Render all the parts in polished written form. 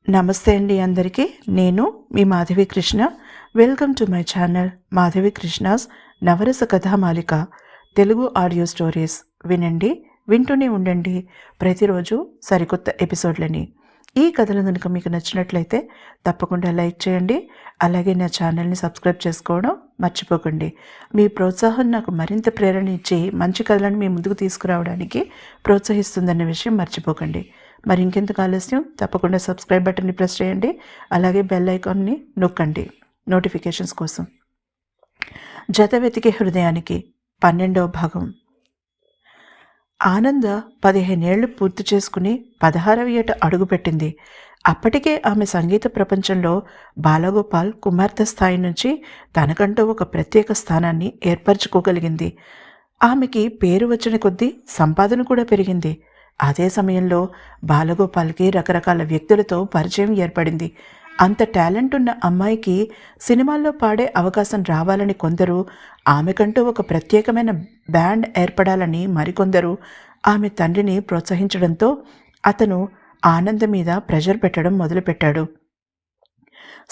నమస్తే అండి అందరికీ. నేను మీ Madhavi Krishna. Welcome to my channel Madhavi Krishna's Navarasa Kathamalika Telugu audio stories. వినండి, వింటూనే ఉండండి ప్రతిరోజు సరికొత్త ఎపిసోడ్లని. ఈ కథలు కనుక మీకు నచ్చినట్లయితే తప్పకుండా లైక్ చేయండి. అలాగే నా ఛానల్ని సబ్స్క్రైబ్ చేసుకోవడం మర్చిపోకండి. మీ ప్రోత్సాహం నాకు మరింత ప్రేరణ ఇచ్చి మంచి కథలను మీ ముందుకు తీసుకురావడానికి ప్రోత్సహిస్తుందన్న విషయం మర్చిపోకండి. మరి ఇంకెందుకు ఆలస్యం, తప్పకుండా సబ్స్క్రైబ్ బటన్ని ప్రెస్ చేయండి. అలాగే బెల్ ఐకాన్ని నొక్కండి నోటిఫికేషన్స్ కోసం. జత వెతికే హృదయానికి 12వ భాగం. ఆనంద 15 ఏళ్లు పూర్తి చేసుకుని 16వ ఏట అడుగుపెట్టింది. అప్పటికే ఆమె సంగీత ప్రపంచంలో బాలగోపాల్ కుమార్తె స్థాయి నుంచి తనకంటూ ఒక ప్రత్యేక స్థానాన్ని ఏర్పరచుకోగలిగింది. ఆమెకి పేరు వచ్చిన కొద్దీ సంపాదన కూడా పెరిగింది. అదే సమయంలో బాలగోపాల్కి రకరకాల వ్యక్తులతో పరిచయం ఏర్పడింది. అంత టాలెంట్ ఉన్న అమ్మాయికి సినిమాల్లో పాడే అవకాశం రావాలని కొందరు, ఆమెకంటూ ఒక ప్రత్యేకమైన బ్యాండ్ ఏర్పడాలని మరికొందరు ఆమె తండ్రిని ప్రోత్సహించడంతో అతను ఆనంద మీద ప్రెషర్ పెట్టడం మొదలుపెట్టాడు.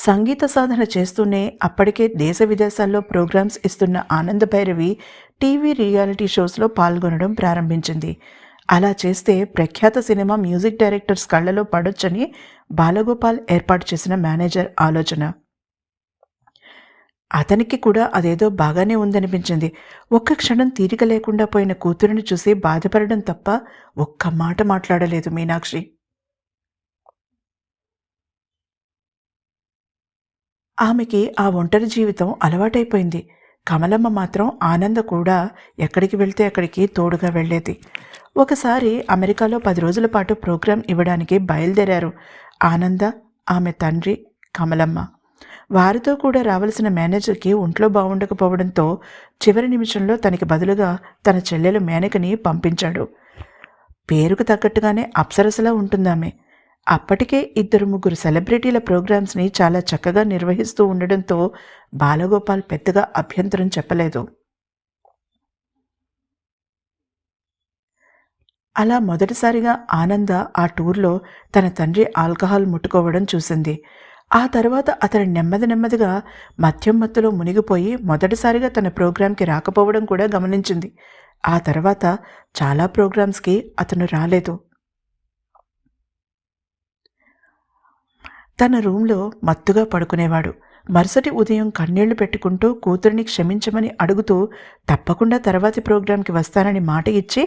సంగీత సాధన చేస్తూనే అప్పటికే దేశ విదేశాల్లో ప్రోగ్రామ్స్ ఇస్తున్న ఆనంద భైరవి టీవీ రియాలిటీ షోస్లో పాల్గొనడం ప్రారంభించింది. అలా చేస్తే ప్రఖ్యాత సినిమా మ్యూజిక్ డైరెక్టర్స్ కళ్లలో పడొచ్చని బాలగోపాల్ ఏర్పాటు చేసిన మేనేజర్ ఆలోచన. అతనికి కూడా అదేదో బాగానే ఉందనిపించింది. ఒక్క క్షణం తీరిక లేకుండా పోయిన కూతురిని చూసి బాధపడడం తప్ప ఒక్క మాట మాట్లాడలేదు మీనాక్షి. ఆమెకి ఆ ఒంటరి జీవితం అలవాటైపోయింది. కమలమ్మ మాత్రం ఆనంద కూడా ఎక్కడికి వెళ్తే అక్కడికి తోడుగా వెళ్ళేది. ఒకసారి అమెరికాలో 10 రోజుల పాటు ప్రోగ్రాం ఇవ్వడానికి బయలుదేరారు ఆనంద, ఆమె తండ్రి, కమలమ్మ. వారితో కూడా రావలసిన మేనేజర్కి ఒంట్లో బాగుండకపోవడంతో చివరి నిమిషంలో తనకి బదులుగా తన చెల్లెలు మేనకని పంపించాడు. పేరుకు తగ్గట్టుగానే అప్సరసలా ఉంటుందామె. అప్పటికే 2-3 సెలబ్రిటీల ప్రోగ్రామ్స్ని చాలా చక్కగా నిర్వహిస్తూ ఉండడంతో బాలగోపాల్ పెద్దగా అభ్యంతరం చెప్పలేదు. అలా మొదటిసారిగా ఆనంద ఆ టూర్లో తన తండ్రి ఆల్కహాల్ ముట్టుకోవడం చూసింది. ఆ తర్వాత అతను నెమ్మదిగా మద్యం మత్తులో మునిగిపోయి మొదటిసారిగా తన ప్రోగ్రాంకి రాకపోవడం కూడా గమనించింది. ఆ తర్వాత చాలా ప్రోగ్రామ్స్కి అతను రాలేదు. తన రూంలో మత్తుగా పడుకునేవాడు. మరుసటి ఉదయం కన్నీళ్లు పెట్టుకుంటూ కూతురిని క్షమించమని అడుగుతూ తప్పకుండా తర్వాతి ప్రోగ్రాంకి వస్తానని మాట ఇచ్చి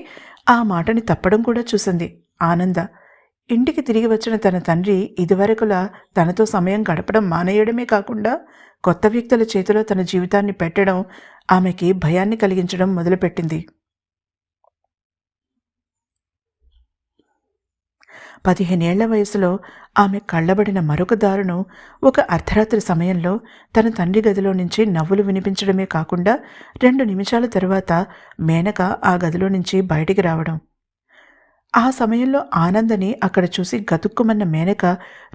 ఆ మాటని తప్పడం కూడా చూసింది ఆనంద. ఇంటికి తిరిగి వచ్చిన తన తండ్రి ఇదివరకులా తనతో సమయం గడపడం మానేయడమే కాకుండా కొత్త వ్యక్తుల చేతిలో తన జీవితాన్ని పెట్టడం ఆమెకి భయాన్ని కలిగించడం మొదలుపెట్టింది. 15 ఏళ్ల వయసులో ఆమె కళ్ళబడిన మరొక దారుణం ఒక అర్ధరాత్రి సమయంలో తన తండ్రి గదిలో నుంచి నవ్వులు వినిపించడమే కాకుండా 2 నిమిషాల తరువాత మేనక ఆ గదిలో నుంచి బయటికి రావడం. ఆ సమయంలో ఆనందని అక్కడ చూసి గతుక్కుమన్న మేనక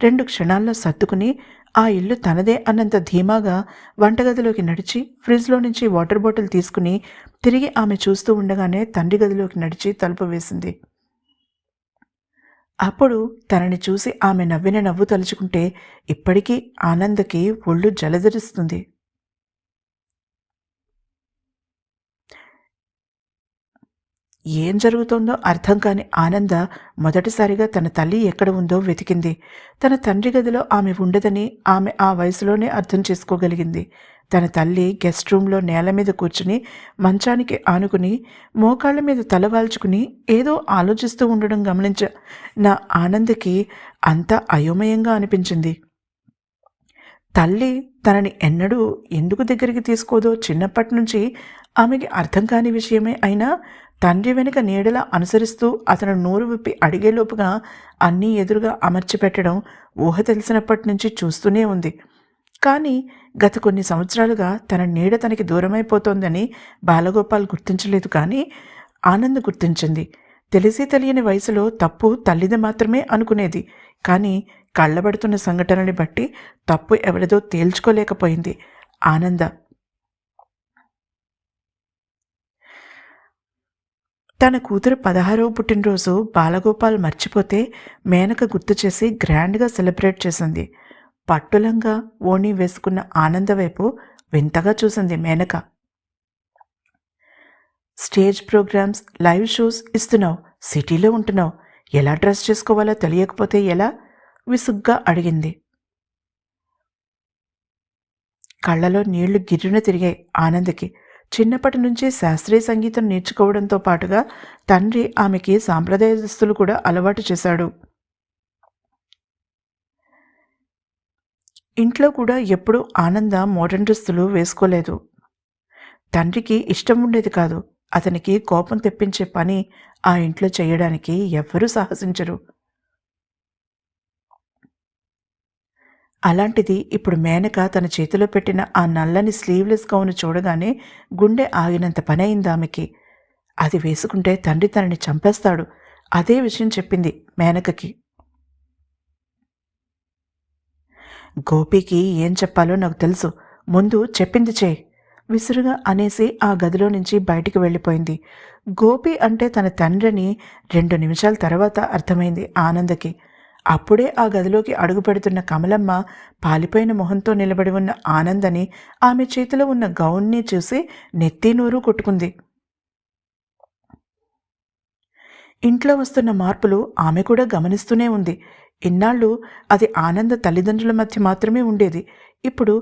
2 క్షణాల్లో సర్దుకుని ఆ ఇల్లు తనదే అన్నంత ధీమాగా వంటగదిలోకి నడిచి ఫ్రిడ్జ్లో నుంచి వాటర్ బాటిల్ తీసుకుని తిరిగి ఆమె చూస్తూ ఉండగానే తండ్రి గదిలోకి నడిచి తలుపు వేసింది. అప్పుడు తనని చూసి ఆమె నవ్విన నవ్వు తలుచుకుంటే ఇప్పటికీ ఆనందకి ఒళ్ళు జలధరిస్తుంది. ఏం జరుగుతోందో అర్థం కాని ఆనంద మొదటిసారిగా తన తల్లి ఎక్కడ ఉందో వెతికింది. తన తండ్రి గదిలో ఆమె ఉండదని ఆమె ఆ వయసులోనే అర్థం చేసుకోగలిగింది. తన తల్లి గెస్ట్ రూమ్లో నేల మీద కూర్చుని మంచానికి ఆనుకుని మోకాళ్ళ మీద తలవాల్చుకుని ఏదో ఆలోచిస్తూ ఉండడం గమనించిన ఆనందకి అంతా అయోమయంగా అనిపించింది. తల్లి తనని ఎన్నడూ ఎందుకు దగ్గరికి తీసుకోదో చిన్నప్పటి నుంచి ఆమెకి అర్థం కాని విషయమే అయినా తండ్రి వెనుక నీడలా అనుసరిస్తూ అతను నోరు విప్పి అడిగేలోపుగా అన్నీ ఎదురుగా అమర్చిపెట్టడం ఊహ తెలిసినప్పటి నుంచి చూస్తూనే ఉంది. కానీ గత కొన్ని సంవత్సరాలుగా తన నీడ తనకి దూరమైపోతోందని బాలగోపాల్ గుర్తించలేదు. కానీ ఆనంద్ గుర్తించింది. తెలిసి తెలియని వయసులో తప్పు తల్లిది మాత్రమే అనుకునేది. కానీ కళ్ళబడుతున్న సంఘటనని బట్టి తప్పు ఎవరిదో తేల్చుకోలేకపోయింది ఆనంద. తన కూతురు 16వ పుట్టినరోజు బాలగోపాల్ మర్చిపోతే మేనక గుర్తు చేసి గ్రాండ్గా సెలబ్రేట్ చేసింది. పట్టులంగా ఓణి వేసుకున్న ఆనంద వైపు వింతగా చూసింది Menaka. Stage programs, live shows ఇస్తున్నావు, సిటీలో ఉంటున్నావు, ఎలా డ్రెస్ చేసుకోవాలో తెలియకపోతే ఎలా? విసుగ్గా అడిగింది. కళ్ళలో నీళ్లు గిర్రున తిరిగాయి ఆనందకి. చిన్నప్పటి నుంచి శాస్త్రీయ సంగీతం నేర్చుకోవడంతో పాటుగా తండ్రి ఆమెకి సాంప్రదాయ దుస్తులు కూడా అలవాటు చేశాడు. ఇంట్లో కూడా ఎప్పుడూ ఆనంద మోడర్న్ దుస్తులు వేసుకోలేదు. తండ్రికి ఇష్టం ఉండేది కాదు. అతనికి కోపం తెప్పించే పని ఆ ఇంట్లో చేయడానికి ఎవ్వరూ సాహసించరు. అలాంటిది ఇప్పుడు మేనక తన చేతిలో పెట్టిన ఆ నల్లని స్లీవ్లెస్ గౌను చూడగానే గుండె ఆగినంత పని అయింది ఆమెకి. అది వేసుకుంటే తండ్రి తనని చంపేస్తాడు. అదే విషయం చెప్పింది మేనకకి. గోపికి ఏం చెప్పాలో నాకు తెలుసు, ముందు చెప్పింది చేయి విసురుగా అనేసి ఆ గదిలో నుంచి బయటికి వెళ్ళిపోయింది. గోపి అంటే తన తండ్రిని 2 నిమిషాల తర్వాత అర్థమైంది ఆనందకి. అప్పుడే ఆ గదిలోకి అడుగు పెడుతున్న కమలమ్మ పాలిపోయిన మొహంతో నిలబడి ఉన్న ఆనందని, ఆమె చేతిలో ఉన్న గౌన్ని చూసి నెత్తి నోరు కొట్టుకుంది. ఇంట్లో వస్తున్న మార్పులు ఆమె కూడా గమనిస్తూనే ఉంది. ఇన్నాళ్ళు అది ఆనంద తల్లిదండ్రుల మధ్య మాత్రమే ఉండేది. ఇప్పుడు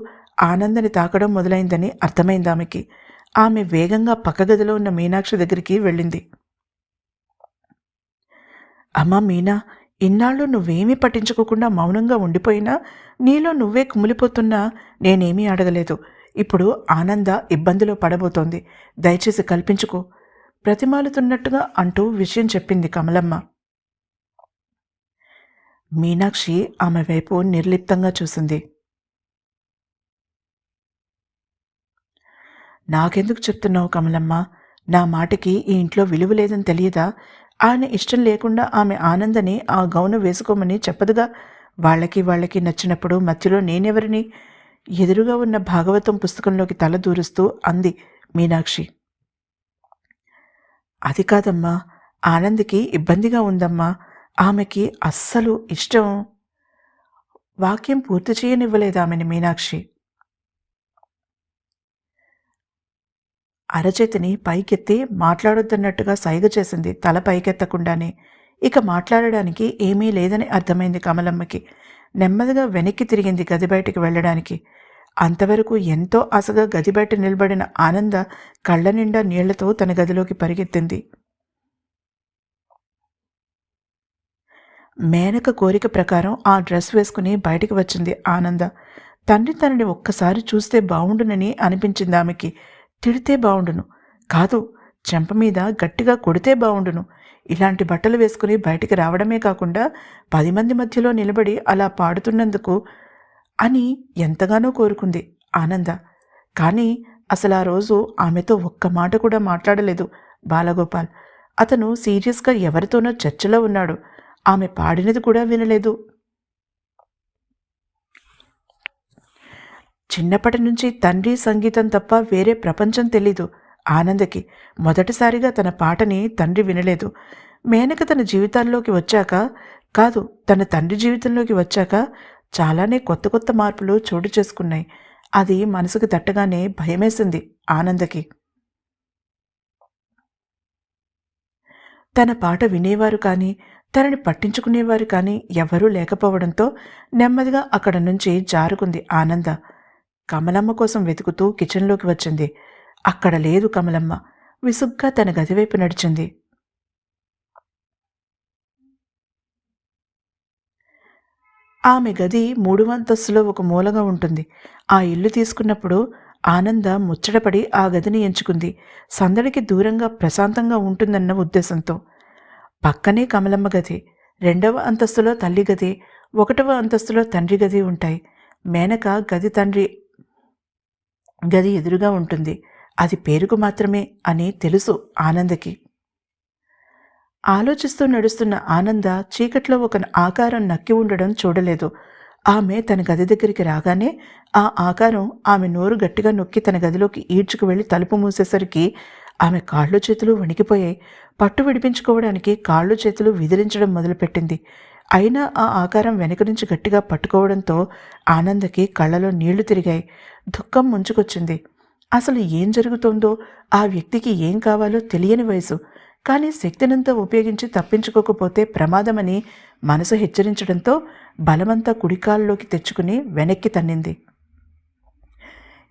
ఆనందని తాకడం మొదలైందని అర్థమైంది ఆమెకి. ఆమె వేగంగా పక్క గదిలో ఉన్న మీనాక్షి దగ్గరికి వెళ్ళింది. అమ్మా మీనా, ఇన్నాళ్ళు నువ్వేమీ పట్టించుకోకుండా మౌనంగా ఉండిపోయినా, నీలో నువ్వే కుమిలిపోతున్నా నేనేమీ అడగలేదు. ఇప్పుడు ఆనంద ఇబ్బందిలో పడబోతోంది, దయచేసి కల్పించుకో ప్రతిమాలుతున్నట్టుగా అంటూ విషయం చెప్పింది కమలమ్మ. మీనాక్షి ఆమె వైపు నిర్లిప్తంగా చూసింది. నాకెందుకు చెప్తున్నావు కమలమ్మ? నా మాటకి ఈ ఇంట్లో విలువ లేదని తెలియదా? ఆయన ఇష్టం లేకుండా ఆమె ఆనందని ఆ గౌను వేసుకోమని చెప్పదుగా. వాళ్ళకి నచ్చినప్పుడు మధ్యలో నేనెవరిని? ఎదురుగా ఉన్న భాగవతం పుస్తకంలోకి తల దూరుస్తూ అంది మీనాక్షి. అది కాదమ్మా, ఆనంద్కి ఇబ్బందిగా ఉందమ్మా, ఆమెకి అస్సలు ఇష్టం. వాక్యం పూర్తి చేయనివ్వలేదు ఆమెని మీనాక్షి. అరచేతిని పైకెత్తి మాట్లాడొద్దన్నట్టుగా సైగ చేసింది తల పైకెత్తకుండానే. ఇక మాట్లాడడానికి ఏమీ లేదని అర్థమైంది కమలమ్మకి. నెమ్మదిగా వెనక్కి తిరిగింది గది బయటికి వెళ్ళడానికి. అంతవరకు ఎంతో ఆశగా గది బయట నిలబడిన ఆనంద కళ్ళ నిండా నీళ్లతో తన గదిలోకి పరిగెత్తింది. మేనక కోరిక ప్రకారం ఆ డ్రెస్ వేసుకుని బయటికి వచ్చింది ఆనంద. తండ్రి తనని ఒక్కసారి చూస్తే బావుండునని అనిపించింది ఆమెకి. తిడితే బావుండును, కాదు చెంప మీద గట్టిగా కొడితే బావుండును. ఇలాంటి బట్టలు వేసుకుని బయటికి రావడమే కాకుండా 10 మంది మధ్యలో నిలబడి అలా పాడుతున్నందుకు అని ఎంతగానో కోరుకుంది ఆనంద. కానీ అసలు ఆ రోజు ఆమెతో ఒక్క మాట కూడా మాట్లాడలేదు బాలగోపాల్. అతను సీరియస్గా ఎవరితోనో చర్చలో ఉన్నాడు. ఆమె పాడినది కూడా వినలేదు. చిన్నప్పటి నుంచి తండ్రి సంగీతం తప్ప వేరే ప్రపంచం తెలీదు ఆనందకి. మొదటిసారిగా తన పాటని తండ్రి వినలేదు. మేనక తన జీవితాల్లోకి వచ్చాక, కాదు తన తండ్రి జీవితంలోకి వచ్చాక చాలానే కొత్త కొత్త మార్పులు చోటు చేసుకున్నాయి. అది మనసుకు తట్టగానే భయమేసింది ఆనందకి. తన పాట వినేవారు కానీ తనని పట్టించుకునేవారు కానీ ఎవరూ లేకపోవడంతో నెమ్మదిగా అక్కడ నుంచి జారుకుంది ఆనంద. కమలమ్మ కోసం వెతుకుతూ కిచెన్లోకి వచ్చింది. అక్కడ లేదు కమలమ్మ. విసుగ్గా తన గదివైపు నడిచింది. ఆమె గది 3వ అంతస్తులో ఒక మూలగా ఉంటుంది. ఆ ఇల్లు తీసుకున్నప్పుడు ఆనంద ముచ్చటపడి ఆ గదిని ఎంచుకుంది. సందడికి దూరంగా ప్రశాంతంగా ఉంటుందన్న ఉద్దేశంతో. పక్కనే కమలమ్మ గది, 2వ అంతస్తులో తల్లి గది, 1వ అంతస్తులో తండ్రి గది ఉంటాయి. మేనక గది తండ్రి గది ఎదురుగా ఉంటుంది. అది పేరుకు మాత్రమే అని తెలుసు ఆనందకి. ఆలోచిస్తూ నడుస్తున్న ఆనంద చీకట్లో ఒక ఆకారం నక్కి ఉండడం చూడలేదు. ఆమె తన గది దగ్గరికి రాగానే ఆ ఆకారం ఆమె నోరు గట్టిగా నొక్కి తన గదిలోకి ఈడ్చుకు వెళ్ళి తలుపు మూసేసరికి ఆమె కాళ్ళు చేతులు వణికిపోయాయి. పట్టు విడిపించుకోవడానికి కాళ్ళు చేతులు విదిలించడం మొదలుపెట్టింది. అయినా ఆ ఆకారం వెనక నుంచి గట్టిగా పట్టుకోవడంతో ఆనందకి కళ్ళలో నీళ్లు తిరిగాయి. దుఃఖం ముంచుకొచ్చింది. అసలు ఏం జరుగుతోందో, ఆ వ్యక్తికి ఏం కావాలో తెలియని వయసు. కానీ శక్తినంతా ఉపయోగించి తప్పించుకోకపోతే ప్రమాదమని మనసు హెచ్చరించడంతో బలమంతా కుడికాల్లోకి తెచ్చుకుని వెనక్కి తన్నింది.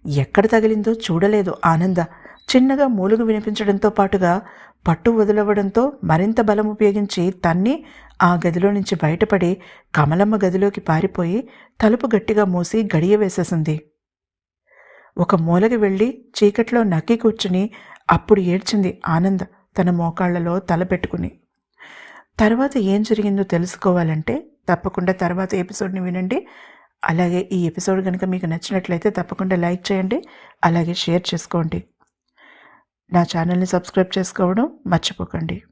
ఎక్కడ తగిలిందో చూడలేదు ఆనంద. చిన్నగా మూలుగు వినిపించడంతో పాటుగా పట్టు వదులవ్వడంతో మరింత బలం ఉపయోగించి తన్ని ఆ గదిలో నుంచి బయటపడి కమలమ్మ గదిలోకి పారిపోయి తలుపు గట్టిగా మూసి గడియ వేసేసింది. ఒక మూలకి వెళ్ళి చీకట్లో నక్కి కూర్చుని అప్పుడు ఏడ్చింది ఆనంద తన మోకాళ్లలో తల పెట్టుకుని. తర్వాత ఏం జరిగిందో తెలుసుకోవాలంటే తప్పకుండా తర్వాత ఎపిసోడ్ని వినండి. అలాగే ఈ ఎపిసోడ్ కనుక మీకు నచ్చినట్లయితే తప్పకుండా లైక్ చేయండి, అలాగే షేర్ చేసుకోండి. నా ఛానల్ని సబ్స్క్రైబ్ చేసుకోవడం మర్చిపోకండి.